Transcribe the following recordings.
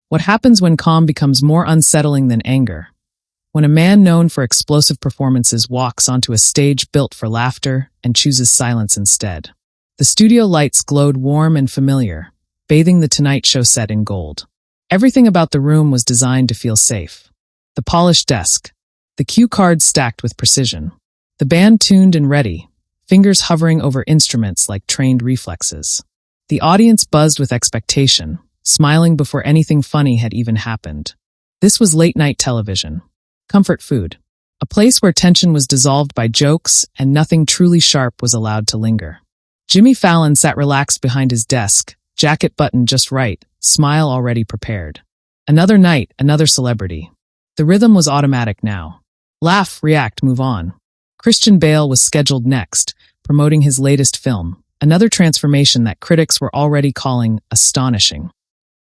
What happens when calm becomes more unsettling than anger? When a man known for explosive performances walks onto a stage built for laughter and chooses silence instead. The studio lights glowed warm and familiar, bathing the Tonight Show set in gold. Everything about the room was designed to feel safe. The polished desk, the cue cards stacked with precision, the band tuned and ready, fingers hovering over instruments like trained reflexes. The audience buzzed with expectation, smiling before anything funny had even happened. This was late-night television. Comfort food. A place where tension was dissolved by jokes and nothing truly sharp was allowed to linger. Jimmy Fallon sat relaxed behind his desk, jacket buttoned just right, smile already prepared. Another night, another celebrity. The rhythm was automatic now. Laugh, react, move on. Christian Bale was scheduled next, promoting his latest film, another transformation that critics were already calling astonishing.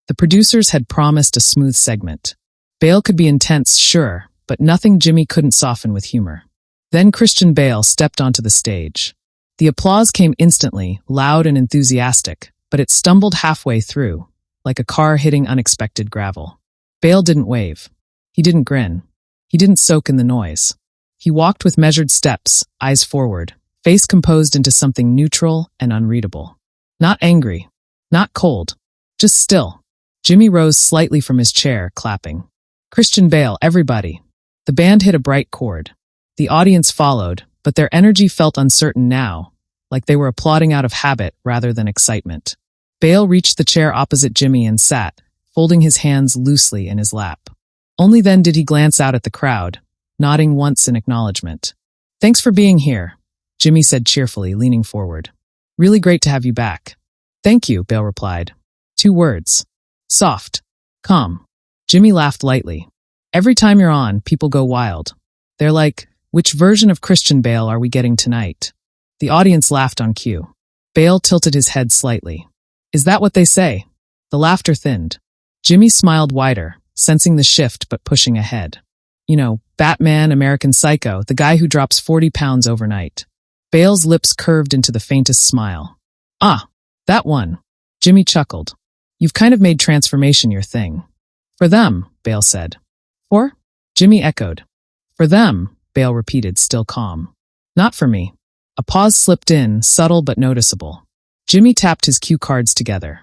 The producers had promised a smooth segment. Bale could be intense, sure, but nothing Jimmy couldn't soften with humor. Then Christian Bale stepped onto the stage. The applause came instantly, loud and enthusiastic, but it stumbled halfway through, like a car hitting unexpected gravel. Bale didn't wave. He didn't grin. He didn't soak in the noise. He walked with measured steps, eyes forward, face composed into something neutral and unreadable. Not angry. Not cold. Just still. Jimmy rose slightly from his chair, clapping. Christian Bale, everybody. The band hit a bright chord. The audience followed, but their energy felt uncertain now, like they were applauding out of habit rather than excitement. Bale reached the chair opposite Jimmy and sat, folding his hands loosely in his lap. Only then did he glance out at the crowd, nodding once in acknowledgement. Thanks for being here, Jimmy said cheerfully, leaning forward. Really great to have you back. Thank you, Bale replied. 2 words. Soft. Calm. Jimmy laughed lightly. Every time you're on, people go wild. They're like, which version of Christian Bale are we getting tonight? The audience laughed on cue. Bale tilted his head slightly. Is that what they say? The laughter thinned. Jimmy smiled wider, sensing the shift but pushing ahead. You know, Batman, American Psycho, the guy who drops 40 pounds overnight. Bale's lips curved into the faintest smile. Ah, that one. Jimmy chuckled. You've kind of made transformation your thing. For them, Bale said. For? Jimmy echoed. For them, Bale repeated, still calm. Not for me. A pause slipped in, subtle but noticeable. Jimmy tapped his cue cards together.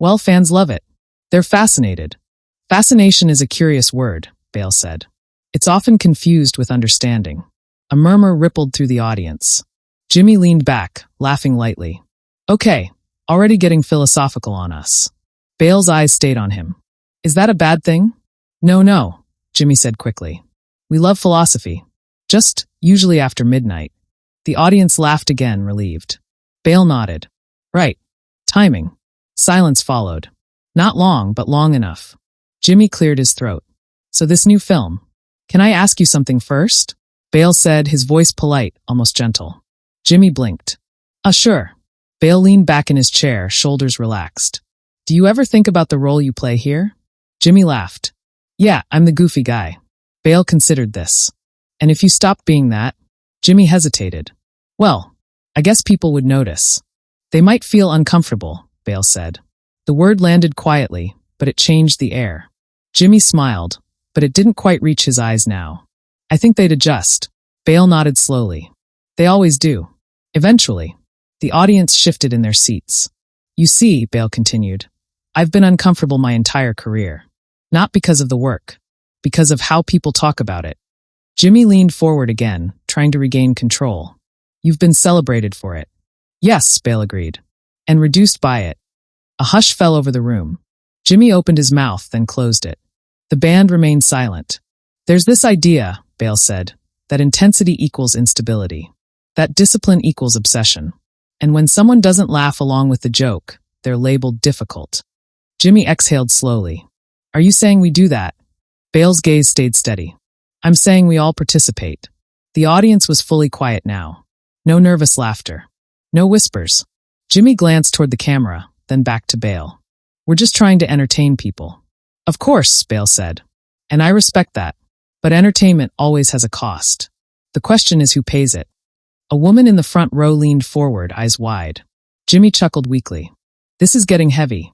Well, fans love it. They're fascinated. Fascination is a curious word, Bale said. It's often confused with understanding. A murmur rippled through the audience. Jimmy leaned back, laughing lightly. Okay, already getting philosophical on us. Bale's eyes stayed on him. Is that a bad thing? No, Jimmy said quickly. We love philosophy. Just, usually after midnight. The audience laughed again, relieved. Bale nodded. Right. Timing. Silence followed. Not long, but long enough. Jimmy cleared his throat. So this new film. Can I ask you something first? Bale said, his voice polite, almost gentle. Jimmy blinked. Sure. Bale leaned back in his chair, shoulders relaxed. Do you ever think about the role you play here? Jimmy laughed. Yeah, I'm the goofy guy. Bale considered this. And if you stopped being that? Jimmy hesitated. Well, I guess people would notice. They might feel uncomfortable, Bale said. The word landed quietly, but it changed the air. Jimmy smiled, but it didn't quite reach his eyes now. I think they'd adjust. Bale nodded slowly. They always do. Eventually. The audience shifted in their seats. You see, Bale continued, I've been uncomfortable my entire career. Not because of the work. Because of how people talk about it. Jimmy leaned forward again, trying to regain control. You've been celebrated for it. Yes, Bale agreed. And reduced by it. A hush fell over the room. Jimmy opened his mouth, then closed it. The band remained silent. There's this idea, Bale said, that intensity equals instability. That discipline equals obsession. And when someone doesn't laugh along with the joke, they're labeled difficult. Jimmy exhaled slowly. Are you saying we do that? Bale's gaze stayed steady. I'm saying we all participate. The audience was fully quiet now. No nervous laughter. No whispers. Jimmy glanced toward the camera, then back to Bale. We're just trying to entertain people. Of course, Bale said. And I respect that. But entertainment always has a cost. The question is who pays it. A woman in the front row leaned forward, eyes wide. Jimmy chuckled weakly. This is getting heavy.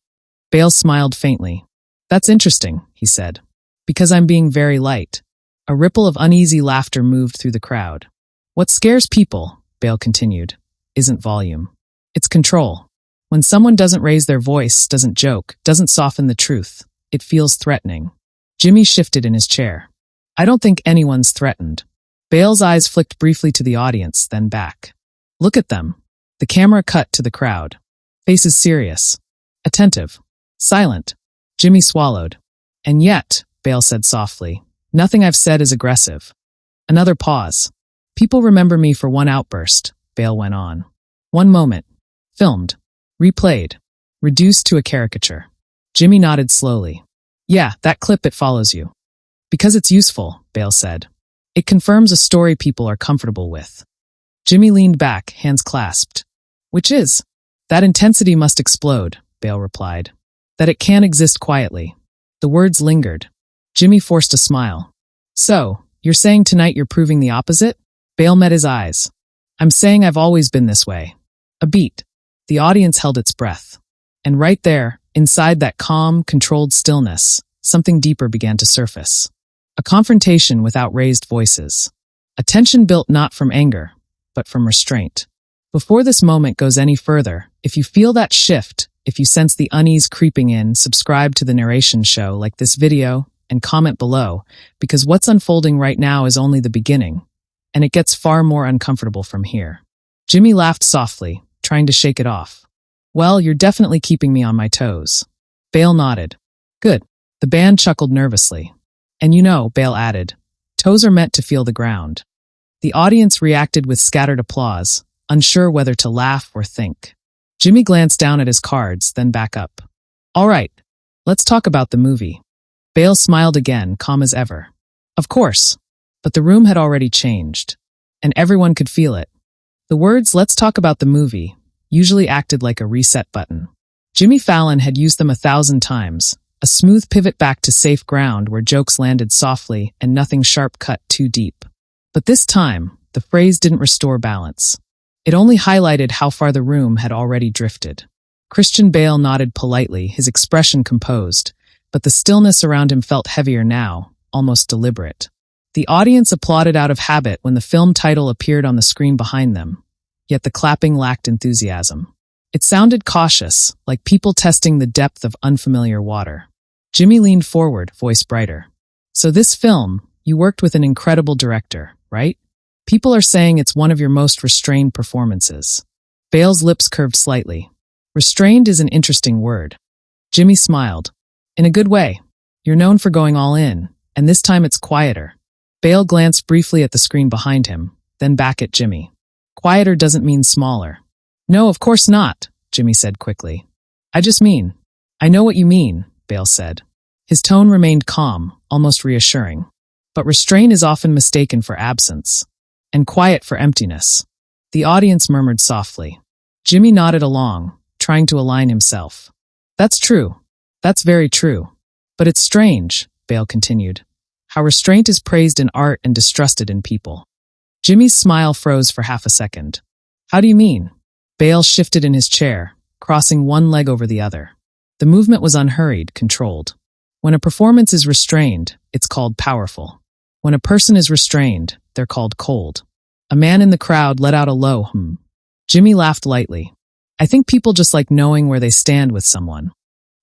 Bale smiled faintly. That's interesting, he said. Because I'm being very light. A ripple of uneasy laughter moved through the crowd. What scares people, Bale continued, isn't volume. It's control. When someone doesn't raise their voice, doesn't joke, doesn't soften the truth, it feels threatening. Jimmy shifted in his chair. I don't think anyone's threatened. Bale's eyes flicked briefly to the audience, then back. Look at them. The camera cut to the crowd. Faces serious. Attentive. Silent. Jimmy swallowed. And yet, Bale said softly, nothing I've said is aggressive. Another pause. People remember me for one outburst, Bale went on. One moment. Filmed. Replayed. Reduced to a caricature. Jimmy nodded slowly. Yeah, that clip, it follows you. Because it's useful, Bale said. It confirms a story people are comfortable with. Jimmy leaned back, hands clasped. Which is? That intensity must explode, Bale replied. That it can't exist quietly. The words lingered. Jimmy forced a smile. So, you're saying tonight you're proving the opposite? Bale met his eyes. I'm saying I've always been this way. A beat. The audience held its breath. And right there, inside that calm, controlled stillness, something deeper began to surface. A confrontation without raised voices. A tension built not from anger, but from restraint. Before this moment goes any further, if you feel that shift, if you sense the unease creeping in, subscribe to the Narration show, like this video, and comment below, because what's unfolding right now is only the beginning, and it gets far more uncomfortable from here. Jimmy laughed softly, trying to shake it off. Well, you're definitely keeping me on my toes. Bale nodded. Good. The band chuckled nervously. And you know, Bale added, toes are meant to feel the ground. The audience reacted with scattered applause, unsure whether to laugh or think. Jimmy glanced down at his cards, then back up. All right, let's talk about the movie. Bale smiled again, calm as ever. Of course. But the room had already changed. And everyone could feel it. The words, let's talk about the movie, usually acted like a reset button. Jimmy Fallon had used them 1,000 times, a smooth pivot back to safe ground where jokes landed softly and nothing sharp cut too deep. But this time, the phrase didn't restore balance. It only highlighted how far the room had already drifted. Christian Bale nodded politely, his expression composed, but the stillness around him felt heavier now, almost deliberate. The audience applauded out of habit when the film title appeared on the screen behind them, yet the clapping lacked enthusiasm. It sounded cautious, like people testing the depth of unfamiliar water. Jimmy leaned forward, voice brighter. So this film, you worked with an incredible director, right? People are saying it's one of your most restrained performances. Bale's lips curved slightly. Restrained is an interesting word. Jimmy smiled. In a good way. You're known for going all in, and this time it's quieter. Bale glanced briefly at the screen behind him, then back at Jimmy. Quieter doesn't mean smaller. No, of course not, Jimmy said quickly. I know what you mean, Bale said. His tone remained calm, almost reassuring. But restraint is often mistaken for absence. And quiet for emptiness. The audience murmured softly. Jimmy nodded along, trying to align himself. That's true. That's very true. But it's strange, Bale continued, how restraint is praised in art and distrusted in people. Jimmy's smile froze for half a second. How do you mean? Bale shifted in his chair, crossing one leg over the other. The movement was unhurried, controlled. When a performance is restrained, it's called powerful. When a person is restrained, they're called cold. A man in the crowd let out a low hmm. Jimmy laughed lightly. I think people just like knowing where they stand with someone.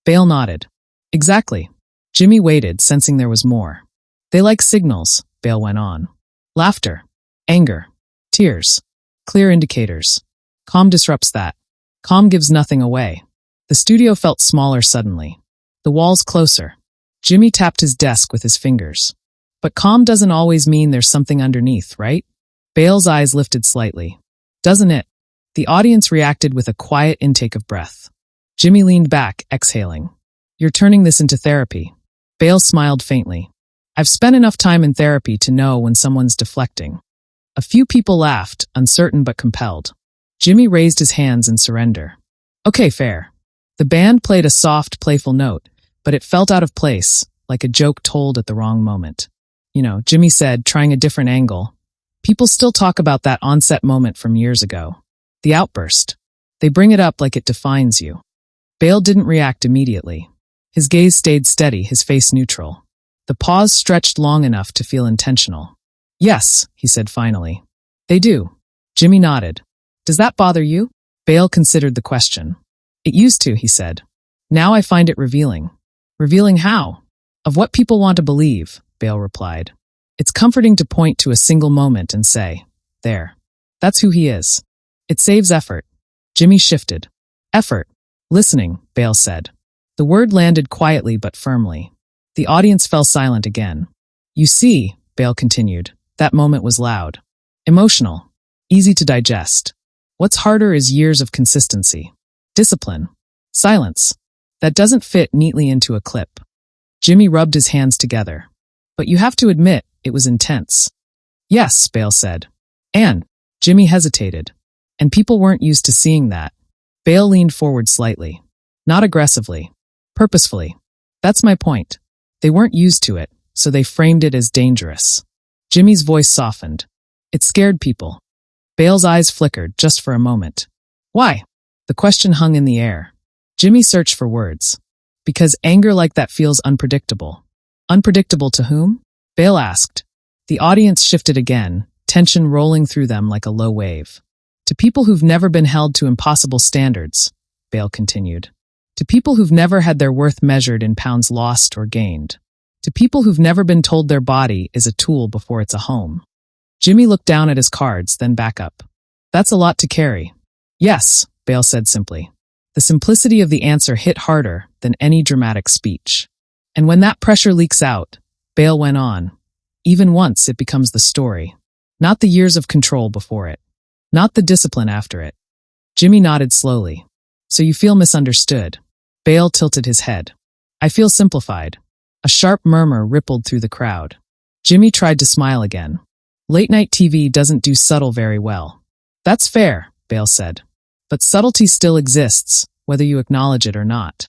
Bale nodded. Exactly. Jimmy waited, sensing there was more. They like signals, Bale went on. Laughter. Anger. Tears. Clear indicators. Calm disrupts that. Calm gives nothing away. The studio felt smaller suddenly. The walls closer. Jimmy tapped his desk with his fingers. But calm doesn't always mean there's something underneath, right? Bale's eyes lifted slightly. Doesn't it? The audience reacted with a quiet intake of breath. Jimmy leaned back, exhaling. You're turning this into therapy. Bale smiled faintly. I've spent enough time in therapy to know when someone's deflecting. A few people laughed, uncertain but compelled. Jimmy raised his hands in surrender. Okay, fair. The band played a soft, playful note, but it felt out of place, like a joke told at the wrong moment. Jimmy said, trying a different angle. People still talk about that onset moment from years ago. The outburst. They bring it up like it defines you. Bale didn't react immediately. His gaze stayed steady, his face neutral. The pause stretched long enough to feel intentional. Yes, he said finally. They do. Jimmy nodded. Does that bother you? Bale considered the question. It used to, he said. Now I find it revealing. Revealing how? Of what people want to believe, Bale replied. It's comforting to point to a single moment and say, there. That's who he is. It saves effort. Jimmy shifted. Effort. Listening, Bale said. The word landed quietly but firmly. The audience fell silent again. You see, Bale continued, that moment was loud. Emotional. Easy to digest. What's harder is years of consistency. Discipline. Silence. That doesn't fit neatly into a clip. Jimmy rubbed his hands together. But you have to admit, it was intense. Yes, Bale said. And Jimmy hesitated. And people weren't used to seeing that. Bale leaned forward slightly. Not aggressively. Purposefully. That's my point. They weren't used to it, so they framed it as dangerous. Jimmy's voice softened. It scared people. Bale's eyes flickered just for a moment. Why? The question hung in the air. Jimmy searched for words. Because anger like that feels unpredictable. Unpredictable to whom? Bale asked. The audience shifted again, tension rolling through them like a low wave. To people who've never been held to impossible standards, Bale continued. To people who've never had their worth measured in pounds lost or gained. To people who've never been told their body is a tool before it's a home. Jimmy looked down at his cards, then back up. That's a lot to carry. Yes, Bale said simply. The simplicity of the answer hit harder than any dramatic speech. And when that pressure leaks out, Bale went on. Even once it becomes the story. Not the years of control before it. Not the discipline after it. Jimmy nodded slowly. So you feel misunderstood. Bale tilted his head. I feel simplified. A sharp murmur rippled through the crowd. Jimmy tried to smile again. Late-night TV doesn't do subtle very well. That's fair, Bale said. But subtlety still exists, whether you acknowledge it or not.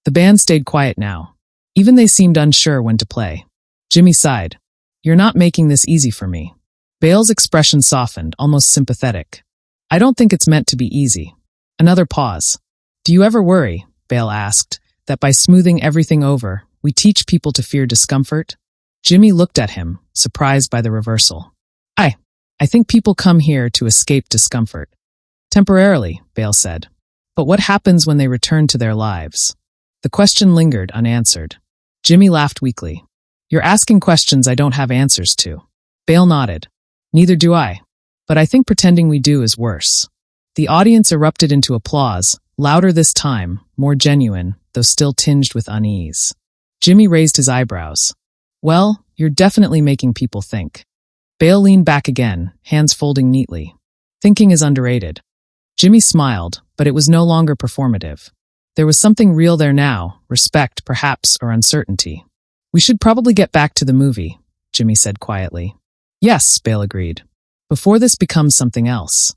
The band stayed quiet now. Even they seemed unsure when to play. Jimmy sighed. You're not making this easy for me. Bale's expression softened, almost sympathetic. I don't think it's meant to be easy. Another pause. Do you ever worry, Bale asked, that by smoothing everything over, we teach people to fear discomfort? Jimmy looked at him, surprised by the reversal. I think people come here to escape discomfort. Temporarily, Bale said. But what happens when they return to their lives? The question lingered unanswered. Jimmy laughed weakly. You're asking questions I don't have answers to. Bale nodded. Neither do I. But I think pretending we do is worse. The audience erupted into applause, louder this time, more genuine, though still tinged with unease. Jimmy raised his eyebrows. Well, you're definitely making people think. Bale leaned back again, hands folding neatly. Thinking is underrated. Jimmy smiled, but it was no longer performative. There was something real there now, respect, perhaps, or uncertainty. We should probably get back to the movie, Jimmy said quietly. Yes, Bale agreed. Before this becomes something else.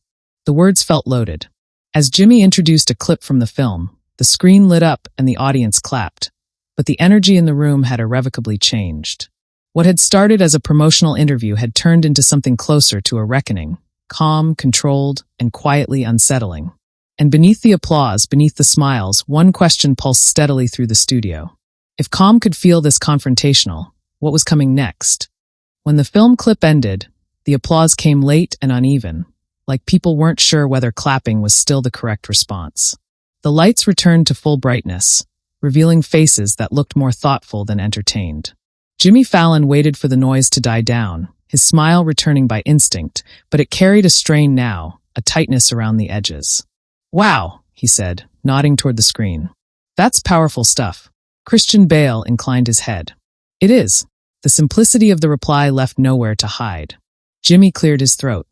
The words felt loaded. As Jimmy introduced a clip from the film, the screen lit up and the audience clapped. But the energy in the room had irrevocably changed. What had started as a promotional interview had turned into something closer to a reckoning, calm, controlled, and quietly unsettling. And beneath the applause, beneath the smiles, one question pulsed steadily through the studio. If calm could feel this confrontational, what was coming next? When the film clip ended, the applause came late and uneven, like people weren't sure whether clapping was still the correct response. The lights returned to full brightness, revealing faces that looked more thoughtful than entertained. Jimmy Fallon waited for the noise to die down, his smile returning by instinct, but it carried a strain now, a tightness around the edges. Wow, he said, nodding toward the screen. That's powerful stuff. Christian Bale inclined his head. It is. The simplicity of the reply left nowhere to hide. Jimmy cleared his throat.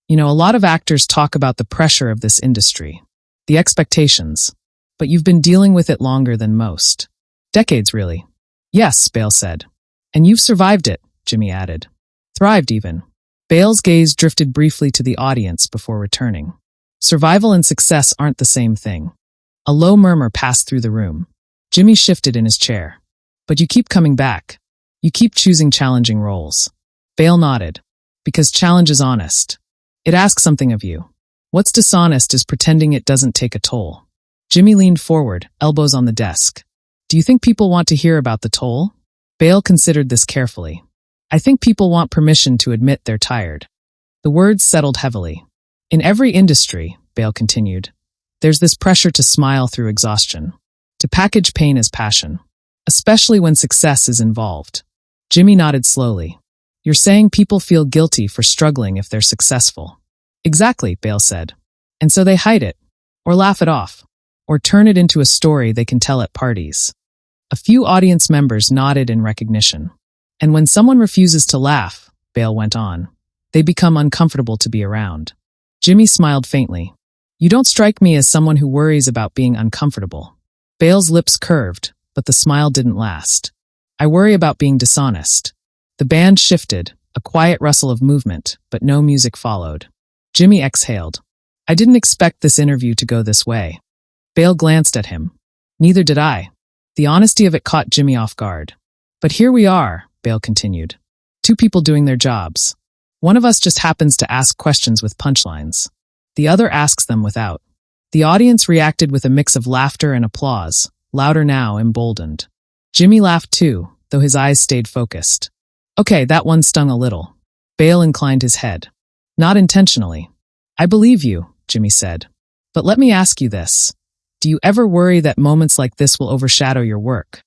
You know, a lot of actors talk about the pressure of this industry. The expectations. But you've been dealing with it longer than most. Decades, really. Yes, Bale said. And you've survived it, Jimmy added. Thrived even. Bale's gaze drifted briefly to the audience before returning. Survival and success aren't the same thing. A low murmur passed through the room. Jimmy shifted in his chair. But you keep coming back. You keep choosing challenging roles. Bale nodded. Because challenge is honest. It asks something of you. What's dishonest is pretending it doesn't take a toll. Jimmy leaned forward, elbows on the desk. Do you think people want to hear about the toll? Bale considered this carefully. I think people want permission to admit they're tired. The words settled heavily. In every industry, Bale continued, there's this pressure to smile through exhaustion, to package pain as passion, especially when success is involved. Jimmy nodded slowly. You're saying people feel guilty for struggling if they're successful. Exactly, Bale said. And so they hide it, or laugh it off, or turn it into a story they can tell at parties. A few audience members nodded in recognition. And when someone refuses to laugh, Bale went on, they become uncomfortable to be around. Jimmy smiled faintly. You don't strike me as someone who worries about being uncomfortable. Bale's lips curved, but the smile didn't last. I worry about being dishonest. The band shifted, a quiet rustle of movement, but no music followed. Jimmy exhaled. I didn't expect this interview to go this way. Bale glanced at him. Neither did I. The honesty of it caught Jimmy off guard. But here we are, Bale continued. Two people doing their jobs. One of us just happens to ask questions with punchlines. The other asks them without. The audience reacted with a mix of laughter and applause, louder now, emboldened. Jimmy laughed too, though his eyes stayed focused. Okay, that one stung a little. Bale inclined his head. Not intentionally. I believe you, Jimmy said. But let me ask you this. Do you ever worry that moments like this will overshadow your work?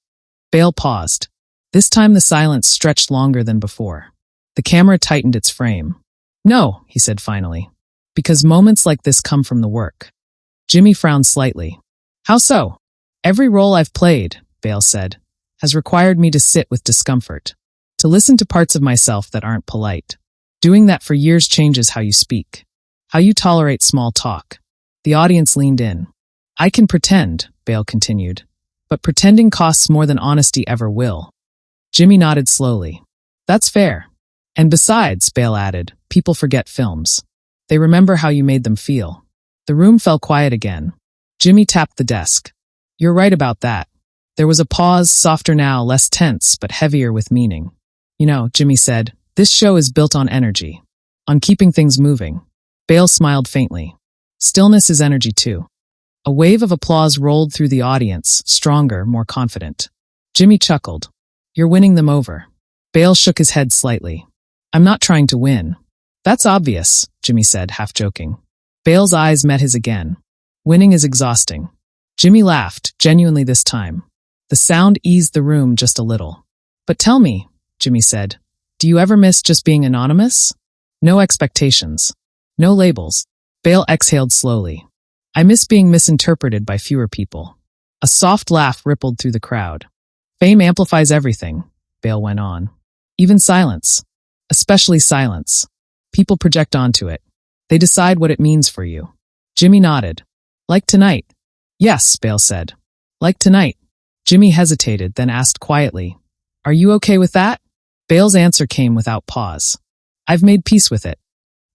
Bale paused. This time the silence stretched longer than before. The camera tightened its frame. No, he said finally. Because moments like this come from the work. Jimmy frowned slightly. How so? Every role I've played, Bale said, has required me to sit with discomfort, to listen to parts of myself that aren't polite. Doing that for years changes how you speak, how you tolerate small talk. The audience leaned in. I can pretend, Bale continued, but pretending costs more than honesty ever will. Jimmy nodded slowly. That's fair. And besides, Bale added, people forget films. They remember how you made them feel. The room fell quiet again. Jimmy tapped the desk. You're right about that. There was a pause, softer now, less tense, but heavier with meaning. You know, Jimmy said, this show is built on energy, on keeping things moving. Bale smiled faintly. Stillness is energy too. A wave of applause rolled through the audience, stronger, more confident. Jimmy chuckled. You're winning them over. Bale shook his head slightly. I'm not trying to win. That's obvious, Jimmy said, half joking. Bale's eyes met his again. Winning is exhausting. Jimmy laughed, genuinely this time. The sound eased the room just a little. But tell me, Jimmy said, do you ever miss just being anonymous? No expectations. No labels. Bale exhaled slowly. I miss being misinterpreted by fewer people. A soft laugh rippled through the crowd. Fame amplifies everything, Bale went on. Even silence. Especially silence. People project onto it. They decide what it means for you. Jimmy nodded. Like tonight. Yes, Bale said. Like tonight. Jimmy hesitated, then asked quietly, Are you okay with that? Bale's answer came without pause. I've made peace with it.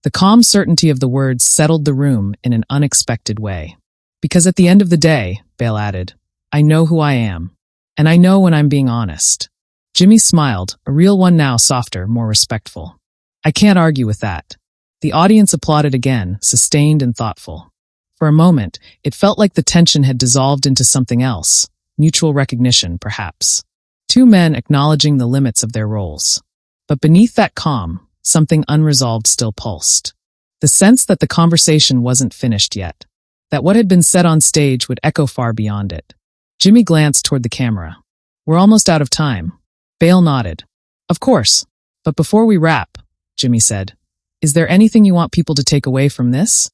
The calm certainty of the words settled the room in an unexpected way. Because at the end of the day, Bale added, I know who I am. And I know when I'm being honest. Jimmy smiled, a real one now, softer, more respectful. I can't argue with that. The audience applauded again, sustained and thoughtful. For a moment, it felt like the tension had dissolved into something else, mutual recognition, perhaps. Two men acknowledging the limits of their roles. But beneath that calm, something unresolved still pulsed. The sense that the conversation wasn't finished yet. That what had been said on stage would echo far beyond it. Jimmy glanced toward the camera. We're almost out of time. Bale nodded. Of course. But before we wrap, Jimmy said, is there anything you want people to take away from this?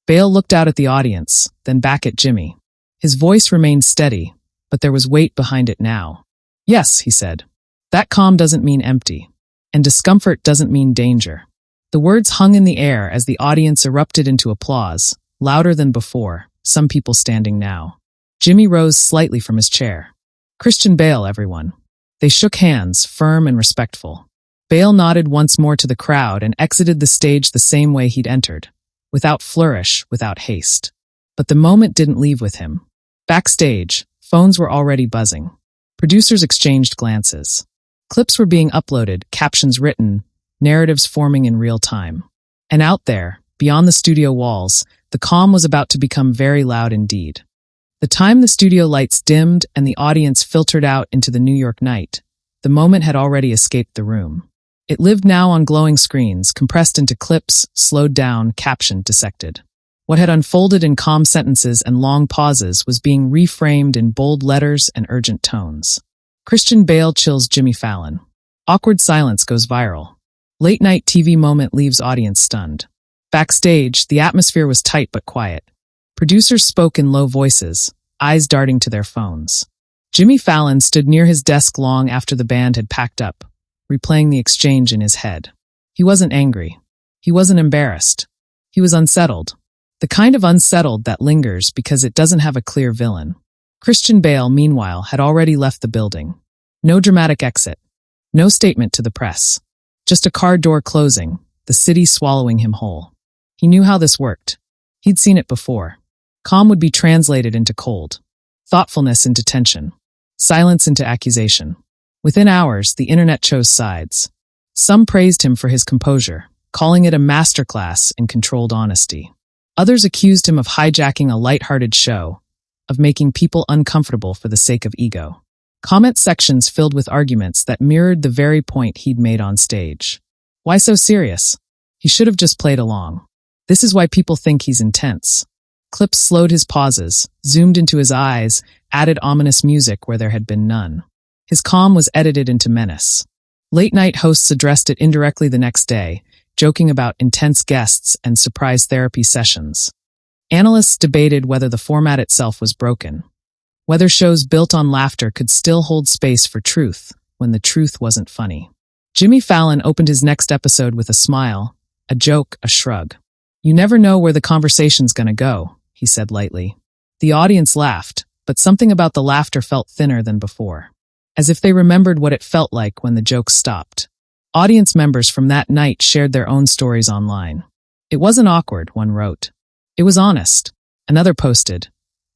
Bale looked out at the audience, then back at Jimmy. His voice remained steady, but there was weight behind it now. Yes, he said. That calm doesn't mean empty. And discomfort doesn't mean danger. The words hung in the air as the audience erupted into applause, louder than before, some people standing now. Jimmy rose slightly from his chair. Christian Bale, everyone. They shook hands, firm and respectful. Bale nodded once more to the crowd and exited the stage the same way he'd entered, without flourish, without haste. But the moment didn't leave with him. Backstage, phones were already buzzing. Producers exchanged glances. Clips were being uploaded, captions written, narratives forming in real time. And out there, beyond the studio walls, the calm was about to become very loud indeed. The time the studio lights dimmed and the audience filtered out into the New York night, the moment had already escaped the room. It lived now on glowing screens, compressed into clips, slowed down, captioned, dissected. What had unfolded in calm sentences and long pauses was being reframed in bold letters and urgent tones. Christian Bale chills Jimmy Fallon. Awkward silence goes viral. Late-night TV moment leaves audience stunned. Backstage, the atmosphere was tight but quiet. Producers spoke in low voices, eyes darting to their phones. Jimmy Fallon stood near his desk long after the band had packed up, replaying the exchange in his head. He wasn't angry. He wasn't embarrassed. He was unsettled. The kind of unsettled that lingers because it doesn't have a clear villain. Christian Bale, meanwhile, had already left the building. No dramatic exit. No statement to the press. Just a car door closing, the city swallowing him whole. He knew how this worked. He'd seen it before. Calm would be translated into cold. Thoughtfulness into tension. Silence into accusation. Within hours, the internet chose sides. Some praised him for his composure, calling it a masterclass in controlled honesty. Others accused him of hijacking a light-hearted show, of making people uncomfortable for the sake of ego. Comment sections filled with arguments that mirrored the very point he'd made on stage. Why so serious? He should have just played along. This is why people think he's intense. Clips slowed his pauses, zoomed into his eyes, added ominous music where there had been none. His calm was edited into menace. Late-night hosts addressed it indirectly the next day, joking about intense guests and surprise therapy sessions. Analysts debated whether the format itself was broken, whether shows built on laughter could still hold space for truth when the truth wasn't funny. Jimmy Fallon opened his next episode with a smile, a joke, a shrug. "You never know where the conversation's gonna go," he said lightly. The audience laughed, but something about the laughter felt thinner than before, as if they remembered what it felt like when the joke stopped. Audience members from that night shared their own stories online. "It wasn't awkward," one wrote. "It was honest." Another posted,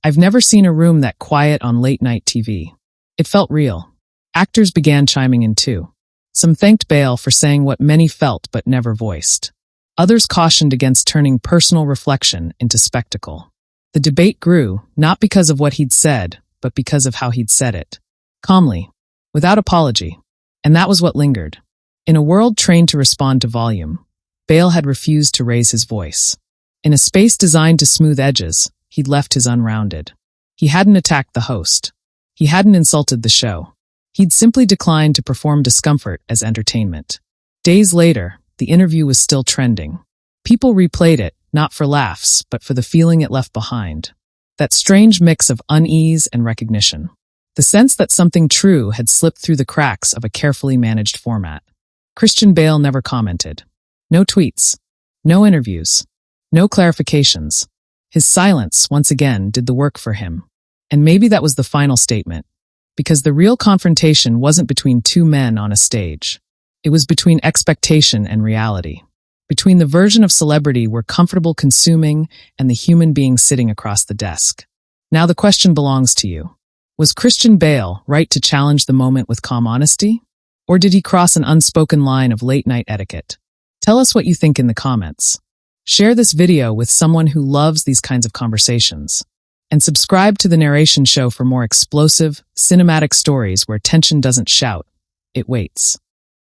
"I've never seen a room that quiet on late-night TV. It felt real." Actors began chiming in too. Some thanked Bale for saying what many felt but never voiced. Others cautioned against turning personal reflection into spectacle. The debate grew, not because of what he'd said, but because of how he'd said it. Calmly, without apology. And that was what lingered. In a world trained to respond to volume, Bale had refused to raise his voice. In a space designed to smooth edges, he'd left his unrounded. He hadn't attacked the host. He hadn't insulted the show. He'd simply declined to perform discomfort as entertainment. Days later, the interview was still trending. People replayed it, not for laughs, but for the feeling it left behind. That strange mix of unease and recognition. The sense that something true had slipped through the cracks of a carefully managed format. Christian Bale never commented. No tweets. No interviews. No clarifications. His silence, once again, did the work for him. And maybe that was the final statement. Because the real confrontation wasn't between two men on a stage. It was between expectation and reality. Between the version of celebrity we're comfortable consuming and the human being sitting across the desk. Now the question belongs to you. Was Christian Bale right to challenge the moment with calm honesty? Or did he cross an unspoken line of late-night etiquette? Tell us what you think in the comments. Share this video with someone who loves these kinds of conversations. And subscribe to the Narration Show for more explosive, cinematic stories where tension doesn't shout, it waits.